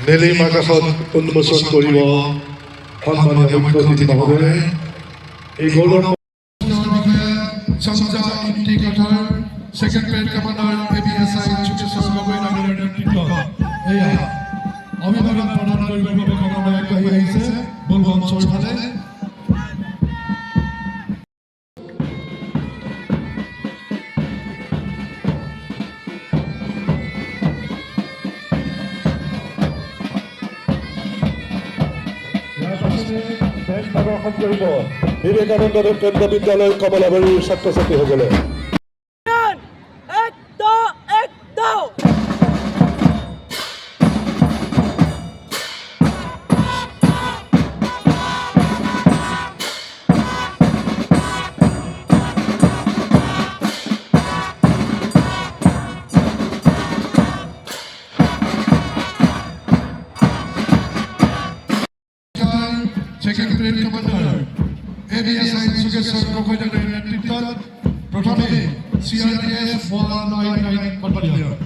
নীলিম আকাশত উন্মোচন কৰিব সন্মানীয় মুখ্য অতিথি মহোদয়ে। এই গৌৰৱ সেকেন্ড কমান্ডাৰ এবিএসআই চুকেশ্বৰ গগৈ ডাঙৰীয়াৰ নেতৃত্বত এয়া অভিবাদন প্ৰদান কৰিবৰ বাবে কমলৈ আগবাঢ়ি আহিছে বলবঞ্চৰ ফালে। প্ৰদৰ্শন কৰিব বিবেকানন্দ কেন্দ্ৰ বিদ্যালয় কমলাবাৰীৰ ছাত্ৰ ছাত্ৰীসকলে। সেকেন্ড কমান্ডাৰ এবিএসআই চুকেশ্বৰ গগৈ ডাঙৰীয়াৰ নেতৃত্বত প্ৰথমে সিআৰপিএফ 199 বাটালিয়ন।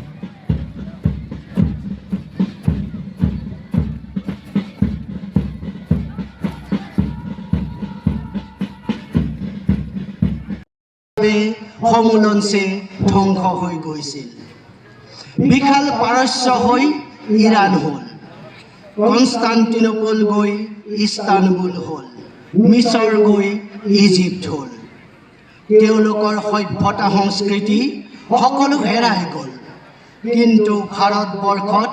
সমুলঞ্চে ধ্বংস হৈ গৈছিল। বিশাল পাৰস্য হৈ ইৰাণ হ'ল, কনষ্টাণ্টিনোপল গৈ ইস্তানবুল হ'ল, মিছৰ গৈ ইজিপ্ত হ'ল। তেওঁলোকৰ সভ্যতা সংস্কৃতি সকলো হেৰাই গ'ল, কিন্তু ভাৰতবৰ্ষত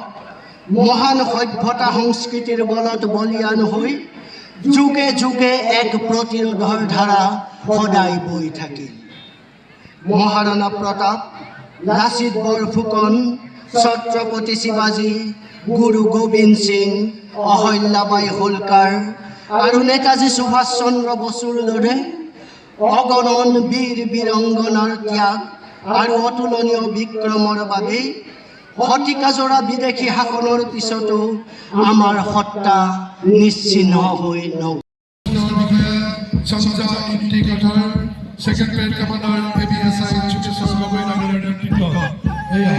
মহান সভ্যতা সংস্কৃতিৰ বলত বলিয়ান হৈ যুগে যুগে এক প্ৰতিৰোধৰ ধাৰা সদায় বৈ থাকিল। মহাৰাণা প্ৰতাপ, লাচিত বৰফুকন, ছত্ৰপতি শিৱাজী, গুৰু গোবিন্দ সিং, অহল্যাবাই হোলকাৰ আৰু নেতাজী সুভাষ চন্দ্ৰ বসুৰ দৰে অগণন বীৰ বীৰংগনাৰ ত্যাগ আৰু অতুলনীয় বিক্ৰমৰ বাবে শতিকাজোৰা বিদেশী শাসনৰ পিছতো আমাৰ সত্তা নিশ্চিহ্ন হৈ নগ'ল। সেকেন্ড কমান্ডাৰ এবিএসআই চুকেশ্বৰ গগৈ ডাঙৰীয়াৰ নেতৃত্বত এয়া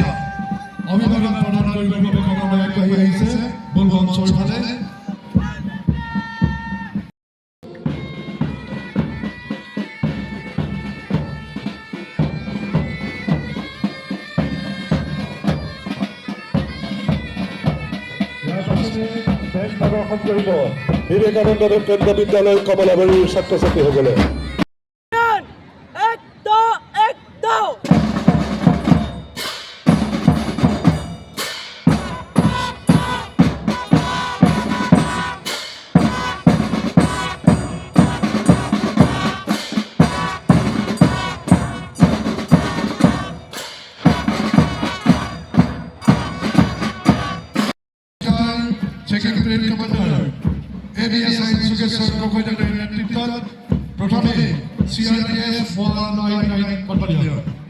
অভিবাদন প্ৰদান কৰিবৰ বাবে কমলৈ আগবাঢ়ি আহিছে বলবঞ্চৰ ফালে। প্ৰদৰ্শন কৰিব বিবেকানন্দ কেন্দ্ৰ বিদ্যালয় কমলাবাৰীৰ ছাত্ৰ ছাত্ৰীসকলে। সেকেন্ড কমান্ডাৰ এবিএসআই চুকেশ্বৰ গগৈ ডাঙৰীয়াৰ নেতৃত্বত প্ৰথমে সিআৰপিএফ 199 বাটালিয়ন।